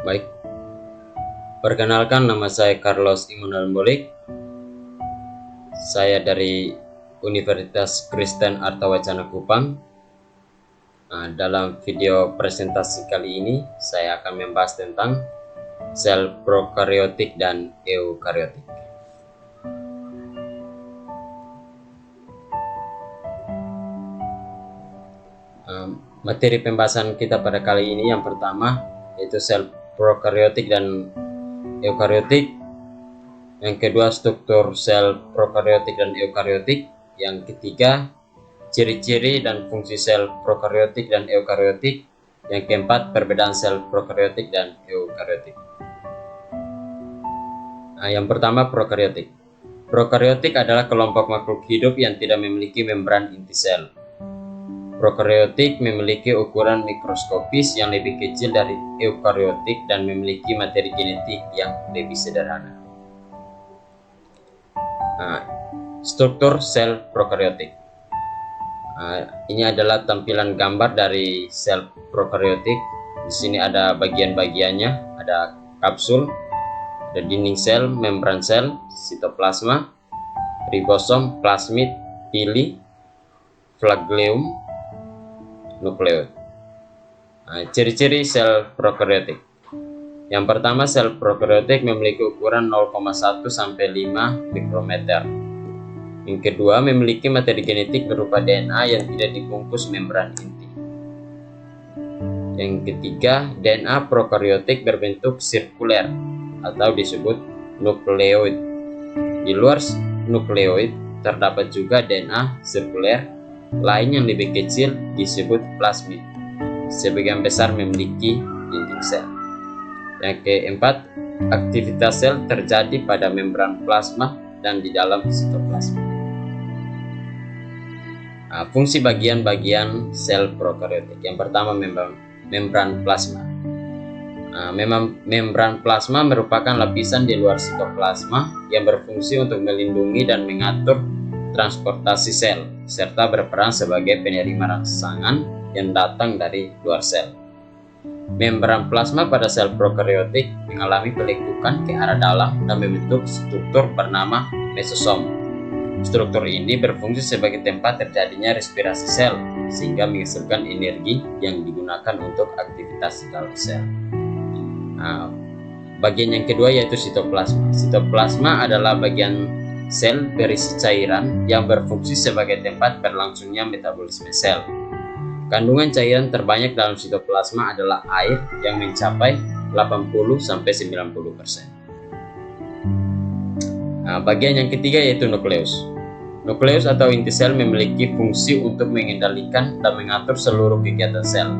Baik, perkenalkan nama saya Carlos Immanuel Bolik. Saya dari Universitas Kristen Artawacana Kupang. Dalam video presentasi kali ini, saya akan membahas tentang sel prokariotik dan eukariotik. Materi pembahasan kita pada kali ini yang pertama yaitu sel prokariotik dan eukariotik. Yang kedua, struktur sel prokariotik dan eukariotik. Yang ketiga, ciri-ciri dan fungsi sel prokariotik dan eukariotik. Yang keempat, perbedaan sel prokariotik dan eukariotik. Yang pertama, prokariotik. Prokariotik adalah kelompok makhluk hidup yang tidak memiliki membran inti sel. Prokariotik memiliki ukuran mikroskopis yang lebih kecil dari eukariotik dan memiliki materi genetik yang lebih sederhana. Struktur sel prokariotik. Ini adalah tampilan gambar dari sel prokariotik. Di sini ada bagian-bagiannya, ada kapsul, ada dinding sel, membran sel, sitoplasma, ribosom, plasmid, pili, flagellum, nukleus. Ciri-ciri sel prokariotik. Yang pertama, sel prokariotik memiliki ukuran 0,1 sampai 5 mikrometer. Yang kedua, memiliki materi genetik berupa DNA yang tidak dibungkus membran inti. Yang ketiga, DNA prokariotik berbentuk sirkuler atau disebut nukleoid. Di luar nukleoid terdapat juga DNA sirkuler lain yang lebih kecil disebut plasmid. Sebagian besar memiliki dinding sel. Yang keempat, aktivitas sel terjadi pada membran plasma dan di dalam sitoplasma. Fungsi bagian-bagian sel prokariotik. Yang pertama, membran plasma. Membran plasma merupakan lapisan di luar sitoplasma yang berfungsi untuk melindungi dan mengatur transportasi sel, serta berperan sebagai penerima rangsangan yang datang dari luar sel. Membran plasma pada sel prokariotik mengalami pelekukan ke arah dalam dan membentuk struktur bernama mesosom. Struktur ini berfungsi sebagai tempat terjadinya respirasi sel, sehingga menghasilkan energi yang digunakan untuk aktivitas di dalam sel. Bagian yang kedua yaitu sitoplasma. Sitoplasma adalah bagian sel berisi cairan yang berfungsi sebagai tempat berlangsungnya metabolisme sel. Kandungan cairan terbanyak dalam sitoplasma adalah air yang mencapai 80-90%. Bagian yang ketiga yaitu nukleus. Nukleus atau inti sel memiliki fungsi untuk mengendalikan dan mengatur seluruh kegiatan sel.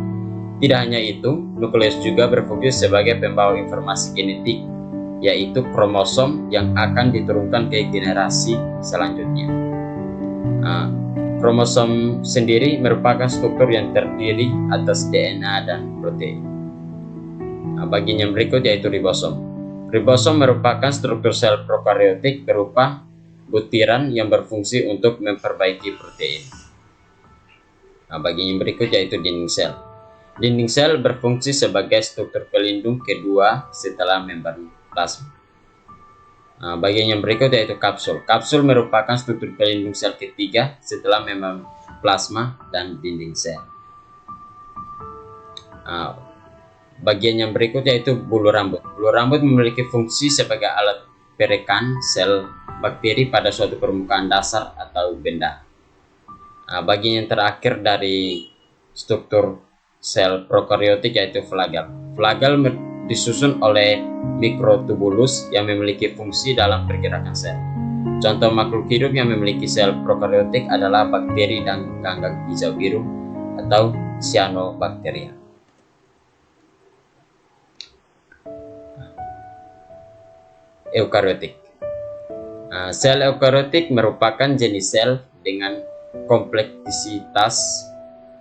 Tidak hanya itu, nukleus juga berfungsi sebagai pembawa informasi genetik, yaitu kromosom yang akan diturunkan ke generasi selanjutnya. Kromosom sendiri merupakan struktur yang terdiri atas DNA dan protein. Bagian yang berikut yaitu ribosom. Ribosom merupakan struktur sel prokariotik berupa butiran yang berfungsi untuk memperbaiki protein. Bagian yang berikut yaitu dinding sel. Dinding sel berfungsi sebagai struktur pelindung kedua setelah membran plasma. Bagian yang berikut yaitu kapsul. Kapsul merupakan struktur pelindung sel ketiga setelah membran plasma dan dinding sel. Bagian yang berikut yaitu bulu rambut. Bulu rambut memiliki fungsi sebagai alat perekan sel bakteri pada suatu permukaan dasar atau benda. Bagian yang terakhir dari struktur sel prokariotik yaitu flagel. Flagel disusun oleh mikrotubulus yang memiliki fungsi dalam pergerakan sel. Contoh makhluk hidup yang memiliki sel prokariotik adalah bakteri dan ganggang hijau biru atau cyanobacteria. Eukariotik. Sel eukariotik merupakan jenis sel dengan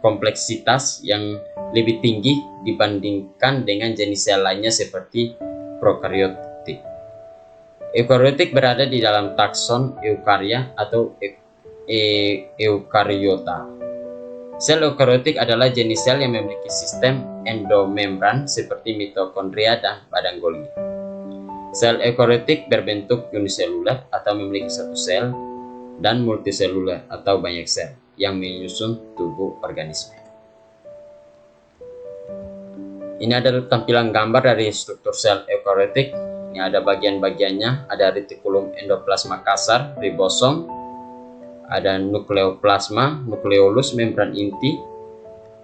kompleksitas yang lebih tinggi dibandingkan dengan jenis sel lainnya seperti prokariotik. Eukariotik berada di dalam takson Eukarya atau Eukariota. Sel eukariotik adalah jenis sel yang memiliki sistem endomembran seperti mitokondria dan badan Golgi. Sel eukariotik berbentuk uniseluler atau memiliki satu sel, dan multiseluler atau banyak sel yang menyusun tubuh organisme. Ini adalah tampilan gambar dari struktur sel eukariotik. Ini ada bagian-bagiannya, ada retikulum endoplasma kasar, ribosom, ada nukleoplasma, nukleolus, membran inti,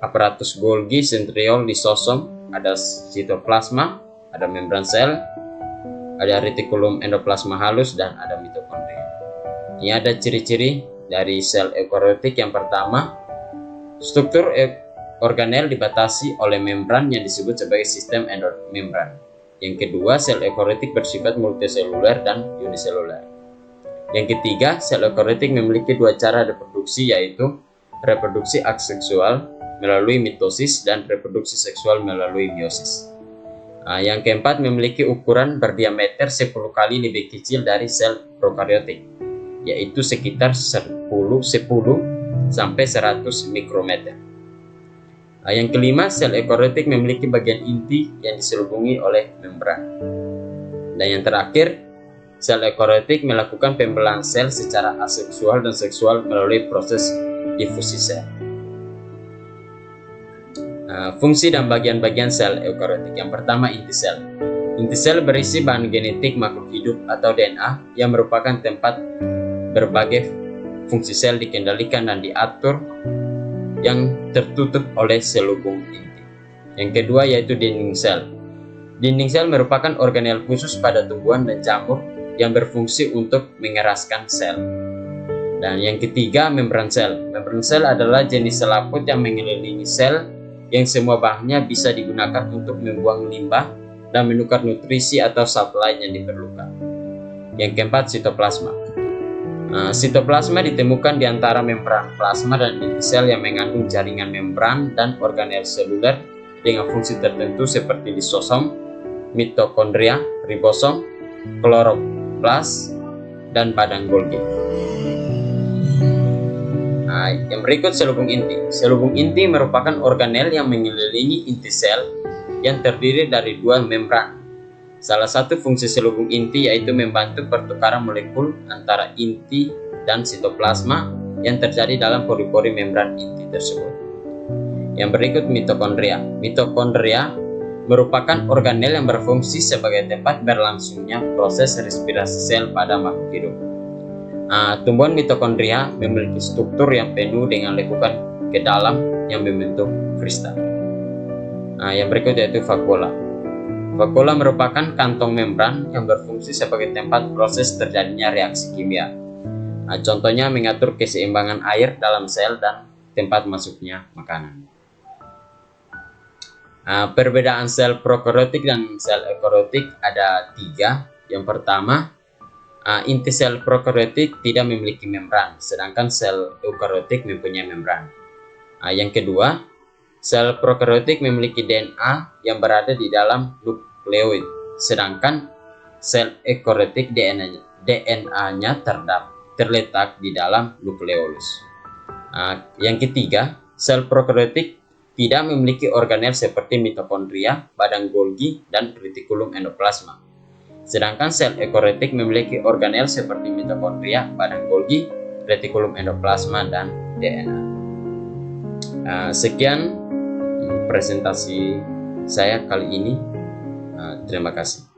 aparatus Golgi, sentriol, lisosom, ada sitoplasma, ada membran sel, ada retikulum endoplasma halus, dan ada mitokondria. Ini ada ciri-ciri dari sel eukariotik. Yang pertama, struktur organel dibatasi oleh membran yang disebut sebagai sistem endomembran. Yang kedua, sel eukariotik bersifat multiseluler dan uniseluler. Yang ketiga, sel eukariotik memiliki dua cara reproduksi, yaitu reproduksi aseksual melalui mitosis dan reproduksi seksual melalui meiosis. Yang keempat, memiliki ukuran berdiameter 10 kali lebih kecil dari sel prokaryotik, yaitu sekitar 10 sampai 100 mikrometer. Yang kelima, sel eukariotik memiliki bagian inti yang diselubungi oleh membran. Dan yang terakhir, sel eukariotik melakukan pembelahan sel secara aseksual dan seksual melalui proses difusi sel. Fungsi dan bagian-bagian sel eukariotik. Yang pertama, inti sel. Inti sel berisi bahan genetik makhluk hidup atau DNA yang merupakan tempat berbagai fungsi sel dikendalikan dan diatur, yang tertutup oleh selubung inti. Yang kedua yaitu dinding sel. Dinding sel merupakan organel khusus pada tumbuhan dan jamur yang berfungsi untuk mengeraskan sel. Dan yang ketiga, membran sel. Membran sel adalah jenis selaput yang mengelilingi sel, yang semua bahannya bisa digunakan untuk membuang limbah dan menukar nutrisi atau zat lain yang diperlukan. Yang keempat, sitoplasma. Sitoplasma ditemukan di antara membran plasma dan inti sel yang mengandung jaringan membran dan organel seluler dengan fungsi tertentu seperti lisosom, mitokondria, ribosom, kloroplas, dan badan Golgi. Yang berikut, selubung inti. Selubung inti merupakan organel yang mengelilingi inti sel yang terdiri dari dua membran. Salah satu fungsi selubung inti yaitu membantu pertukaran molekul antara inti dan sitoplasma yang terjadi dalam pori-pori membran inti tersebut. Yang berikut, mitokondria. Mitokondria merupakan organel yang berfungsi sebagai tempat berlangsungnya proses respirasi sel pada makhluk hidup. Tumbuhan mitokondria memiliki struktur yang penuh dengan lekukan ke dalam yang membentuk kristal. Yang berikut yaitu vakuola. Vakuola merupakan kantong membran yang berfungsi sebagai tempat proses terjadinya reaksi kimia. Contohnya mengatur keseimbangan air dalam sel dan tempat masuknya makanan. Perbedaan sel prokaryotik dan sel eukaryotik ada 3. Yang pertama, inti sel prokaryotik tidak memiliki membran, sedangkan sel eukaryotik mempunyai membran. Yang kedua, sel prokaryotik memiliki DNA yang berada di dalam nukleoid, sedangkan sel eukaryotik DNA-nya terletak di dalam nukleolus. Yang ketiga, sel prokaryotik tidak memiliki organel seperti mitokondria, badan Golgi, dan retikulum endoplasma. Sedangkan sel eukaryotik memiliki organel seperti mitokondria, badan Golgi, retikulum endoplasma, dan DNA. Sekian presentasi saya kali ini. Terima kasih.